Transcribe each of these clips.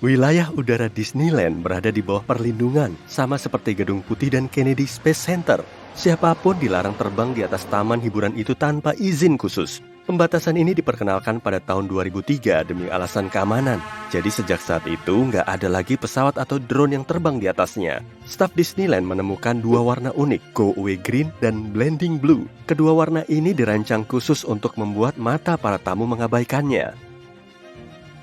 Wilayah udara Disneyland berada di bawah perlindungan, sama seperti Gedung Putih dan Kennedy Space Center. Siapapun dilarang terbang di atas taman hiburan itu tanpa izin khusus. Pembatasan ini diperkenalkan pada tahun 2003 demi alasan keamanan. Jadi sejak saat itu nggak ada lagi pesawat atau drone yang terbang di atasnya. Staf Disneyland menemukan dua warna unik, Go Away Green dan Blending Blue. Kedua warna ini dirancang khusus untuk membuat mata para tamu mengabaikannya.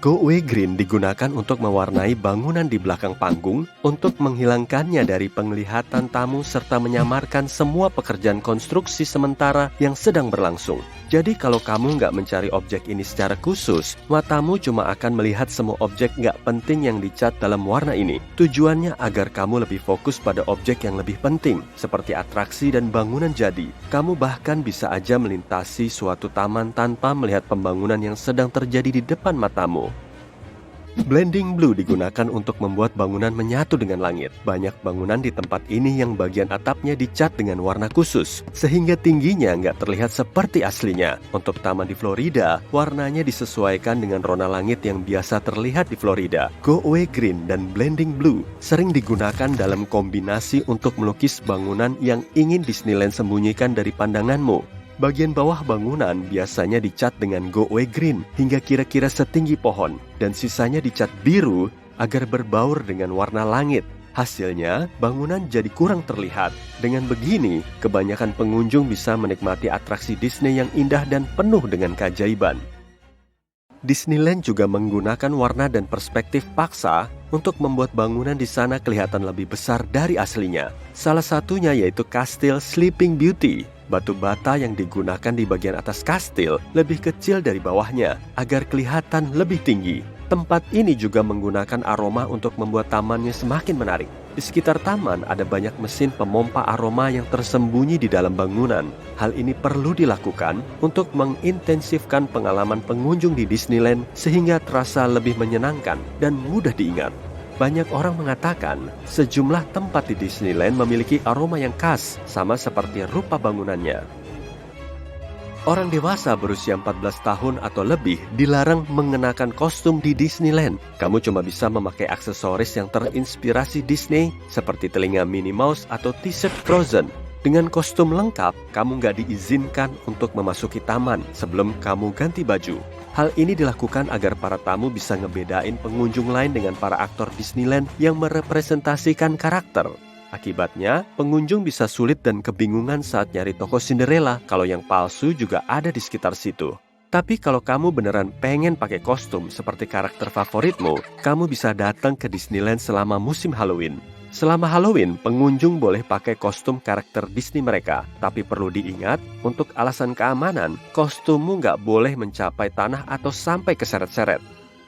Go Away Green digunakan untuk mewarnai bangunan di belakang panggung untuk menghilangkannya dari penglihatan tamu serta menyamarkan semua pekerjaan konstruksi sementara yang sedang berlangsung. Jadi kalau kamu nggak mencari objek ini secara khusus, matamu cuma akan melihat semua objek nggak penting yang dicat dalam warna ini. Tujuannya agar kamu lebih fokus pada objek yang lebih penting, seperti atraksi dan bangunan jadi. Kamu bahkan bisa aja melintasi suatu taman tanpa melihat pembangunan yang sedang terjadi di depan matamu. Blending Blue digunakan untuk membuat bangunan menyatu dengan langit. Banyak bangunan di tempat ini yang bagian atapnya dicat dengan warna khusus, sehingga tingginya nggak terlihat seperti aslinya. Untuk taman di Florida, warnanya disesuaikan dengan rona langit yang biasa terlihat di Florida. Go Away Green dan Blending Blue sering digunakan dalam kombinasi untuk melukis bangunan yang ingin Disneyland sembunyikan dari pandanganmu. Bagian bawah bangunan biasanya dicat dengan Go Away Green hingga kira-kira setinggi pohon, dan sisanya dicat biru agar berbaur dengan warna langit. Hasilnya, bangunan jadi kurang terlihat. Dengan begini, kebanyakan pengunjung bisa menikmati atraksi Disney yang indah dan penuh dengan keajaiban. Disneyland juga menggunakan warna dan perspektif paksa untuk membuat bangunan di sana kelihatan lebih besar dari aslinya. Salah satunya yaitu Kastil Sleeping Beauty. Batu bata yang digunakan di bagian atas kastil lebih kecil dari bawahnya agar kelihatan lebih tinggi. Tempat ini juga menggunakan aroma untuk membuat tamannya semakin menarik. Di sekitar taman ada banyak mesin pemompa aroma yang tersembunyi di dalam bangunan. Hal ini perlu dilakukan untuk mengintensifkan pengalaman pengunjung di Disneyland sehingga terasa lebih menyenangkan dan mudah diingat. Banyak orang mengatakan sejumlah tempat di Disneyland memiliki aroma yang khas, sama seperti rupa bangunannya. Orang dewasa berusia 14 tahun atau lebih dilarang mengenakan kostum di Disneyland. Kamu cuma bisa memakai aksesoris yang terinspirasi Disney, seperti telinga Minnie Mouse atau t-shirt Frozen. Dengan kostum lengkap, kamu nggak diizinkan untuk memasuki taman sebelum kamu ganti baju. Hal ini dilakukan agar para tamu bisa ngebedain pengunjung lain dengan para aktor Disneyland yang merepresentasikan karakter. Akibatnya, pengunjung bisa sulit dan kebingungan saat nyari toko Cinderella kalau yang palsu juga ada di sekitar situ. Tapi kalau kamu beneran pengen pakai kostum seperti karakter favoritmu, kamu bisa datang ke Disneyland selama musim Halloween. Selama Halloween, pengunjung boleh pakai kostum karakter Disney mereka. Tapi perlu diingat, untuk alasan keamanan, kostummu nggak boleh mencapai tanah atau sampai keseret-seret.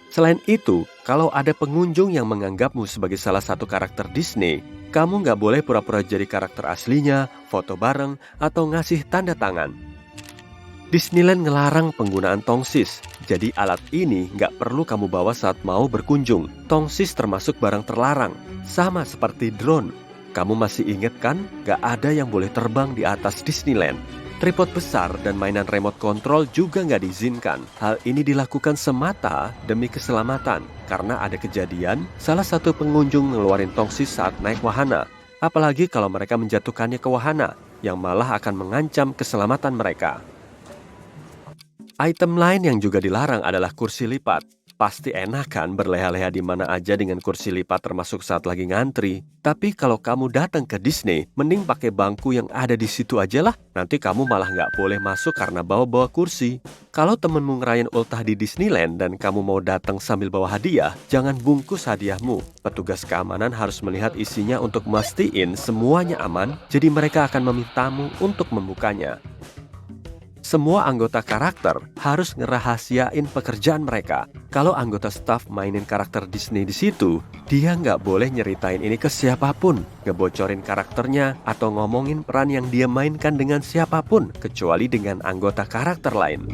Selain itu, kalau ada pengunjung yang menganggapmu sebagai salah satu karakter Disney, kamu nggak boleh pura-pura jadi karakter aslinya, foto bareng, atau ngasih tanda tangan. Disneyland ngelarang penggunaan tongsis, jadi alat ini nggak perlu kamu bawa saat mau berkunjung. Tongsis termasuk barang terlarang, sama seperti drone. Kamu masih ingat kan, nggak ada yang boleh terbang di atas Disneyland. Tripod besar dan mainan remote control juga nggak diizinkan. Hal ini dilakukan semata demi keselamatan, karena ada kejadian salah satu pengunjung ngeluarin tongsis saat naik wahana. Apalagi kalau mereka menjatuhkannya ke wahana, yang malah akan mengancam keselamatan mereka. Item lain yang juga dilarang adalah kursi lipat. Pasti enak kan berleha-leha di mana aja dengan kursi lipat termasuk saat lagi ngantri. Tapi kalau kamu datang ke Disney, mending pakai bangku yang ada di situ aja lah. Nanti kamu malah nggak boleh masuk karena bawa-bawa kursi. Kalau temenmu ngerayain ultah di Disneyland dan kamu mau datang sambil bawa hadiah, jangan bungkus hadiahmu. Petugas keamanan harus melihat isinya untuk mastiin semuanya aman, jadi mereka akan memintamu untuk membukanya. Semua anggota karakter harus ngerahasiain pekerjaan mereka. Kalau anggota staf mainin karakter Disney di situ, dia nggak boleh nyeritain ini ke siapapun, ngebocorin karakternya, atau ngomongin peran yang dia mainkan dengan siapapun, kecuali dengan anggota karakter lain.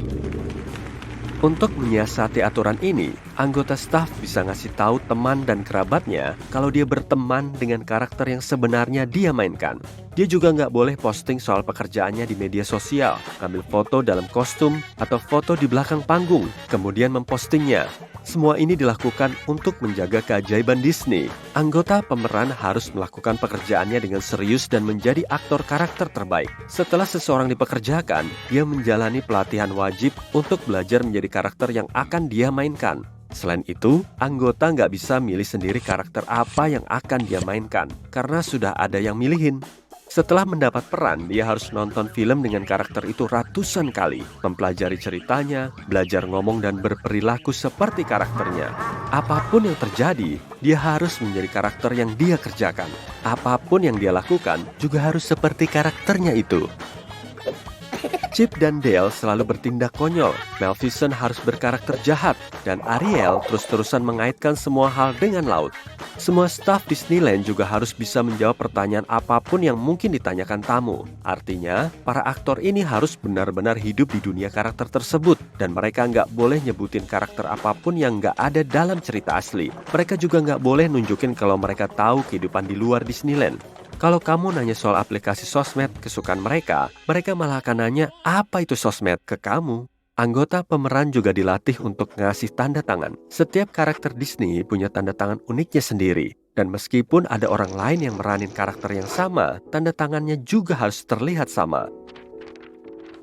Untuk menyiasati aturan ini, anggota staf bisa ngasih tahu teman dan kerabatnya kalau dia berteman dengan karakter yang sebenarnya dia mainkan. Dia juga nggak boleh posting soal pekerjaannya di media sosial, ambil foto dalam kostum, atau foto di belakang panggung, kemudian mempostingnya. Semua ini dilakukan untuk menjaga keajaiban Disney. Anggota pemeran harus melakukan pekerjaannya dengan serius dan menjadi aktor karakter terbaik. Setelah seseorang dipekerjakan, dia menjalani pelatihan wajib untuk belajar menjadi karakter yang akan dia mainkan. Selain itu, anggota nggak bisa milih sendiri karakter apa yang akan dia mainkan, karena sudah ada yang milihin. Setelah mendapat peran, dia harus nonton film dengan karakter itu ratusan kali, mempelajari ceritanya, belajar ngomong dan berperilaku seperti karakternya. Apapun yang terjadi, dia harus menjadi karakter yang dia kerjakan. Apapun yang dia lakukan juga harus seperti karakternya itu. Chip dan Dale selalu bertindak konyol, Maleficent harus berkarakter jahat, dan Ariel terus-terusan mengaitkan semua hal dengan laut. Semua staf Disneyland juga harus bisa menjawab pertanyaan apapun yang mungkin ditanyakan tamu. Artinya, para aktor ini harus benar-benar hidup di dunia karakter tersebut, dan mereka nggak boleh nyebutin karakter apapun yang nggak ada dalam cerita asli. Mereka juga nggak boleh nunjukin kalau mereka tahu kehidupan di luar Disneyland. Kalau kamu nanya soal aplikasi sosmed kesukaan mereka malah akan nanya apa itu sosmed ke kamu. Anggota pemeran juga dilatih untuk ngasih tanda tangan. Setiap karakter Disney punya tanda tangan uniknya sendiri. Dan meskipun ada orang lain yang meranin karakter yang sama, tanda tangannya juga harus terlihat sama.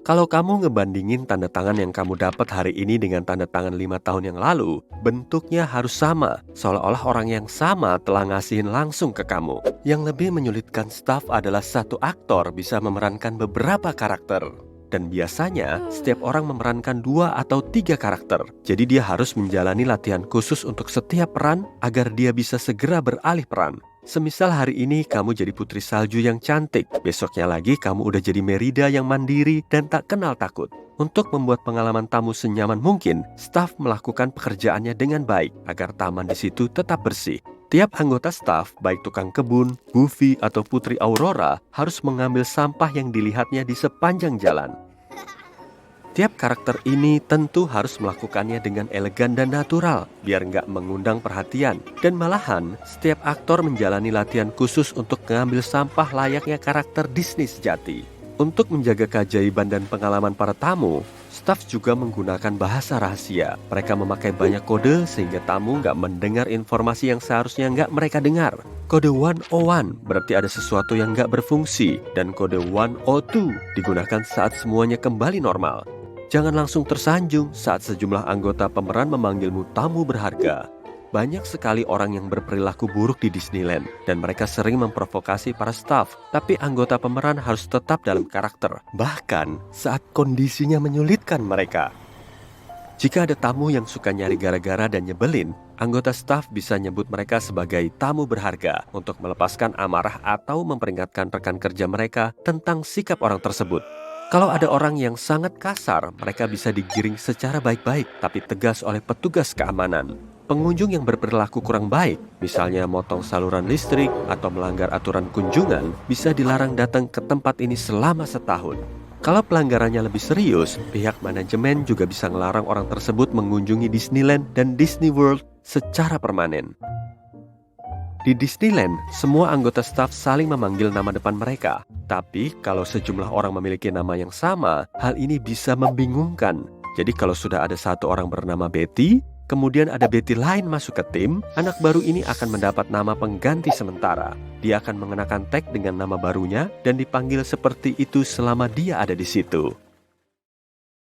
Kalau kamu ngebandingin tanda tangan yang kamu dapat hari ini dengan tanda tangan 5 tahun yang lalu, bentuknya harus sama, seolah-olah orang yang sama telah ngasihin langsung ke kamu. Yang lebih menyulitkan staf adalah satu aktor bisa memerankan beberapa karakter. Dan biasanya, setiap orang memerankan 2 atau 3 karakter. Jadi dia harus menjalani latihan khusus untuk setiap peran agar dia bisa segera beralih peran. Semisal hari ini kamu jadi putri salju yang cantik, besoknya lagi kamu udah jadi Merida yang mandiri dan tak kenal takut. Untuk membuat pengalaman tamu senyaman mungkin, staf melakukan pekerjaannya dengan baik agar taman di situ tetap bersih. Tiap anggota staf, baik tukang kebun, Goofy, atau Putri Aurora, harus mengambil sampah yang dilihatnya di sepanjang jalan. Tiap karakter ini tentu harus melakukannya dengan elegan dan natural, biar nggak mengundang perhatian. Dan malahan, setiap aktor menjalani latihan khusus untuk mengambil sampah layaknya karakter Disney sejati. Untuk menjaga keajaiban dan pengalaman para tamu, staf juga menggunakan bahasa rahasia. Mereka memakai banyak kode sehingga tamu nggak mendengar informasi yang seharusnya nggak mereka dengar. Kode 101 berarti ada sesuatu yang nggak berfungsi, dan kode 102 digunakan saat semuanya kembali normal. Jangan langsung tersanjung saat sejumlah anggota pemeran memanggilmu tamu berharga. Banyak sekali orang yang berperilaku buruk di Disneyland, dan mereka sering memprovokasi para staf. Tapi anggota pemeran harus tetap dalam karakter, bahkan saat kondisinya menyulitkan mereka. Jika ada tamu yang suka nyari gara-gara dan nyebelin, anggota staf bisa nyebut mereka sebagai tamu berharga untuk melepaskan amarah atau memperingatkan rekan kerja mereka tentang sikap orang tersebut. Kalau ada orang yang sangat kasar, mereka bisa digiring secara baik-baik tapi tegas oleh petugas keamanan. Pengunjung yang berperilaku kurang baik, misalnya motong saluran listrik atau melanggar aturan kunjungan, bisa dilarang datang ke tempat ini selama setahun. Kalau pelanggarannya lebih serius, pihak manajemen juga bisa melarang orang tersebut mengunjungi Disneyland dan Disney World secara permanen. Di Disneyland, semua anggota staf saling memanggil nama depan mereka. Tapi kalau sejumlah orang memiliki nama yang sama, hal ini bisa membingungkan. Jadi kalau sudah ada satu orang bernama Betty, kemudian ada Betty lain masuk ke tim, anak baru ini akan mendapat nama pengganti sementara. Dia akan mengenakan tag dengan nama barunya dan dipanggil seperti itu selama dia ada di situ.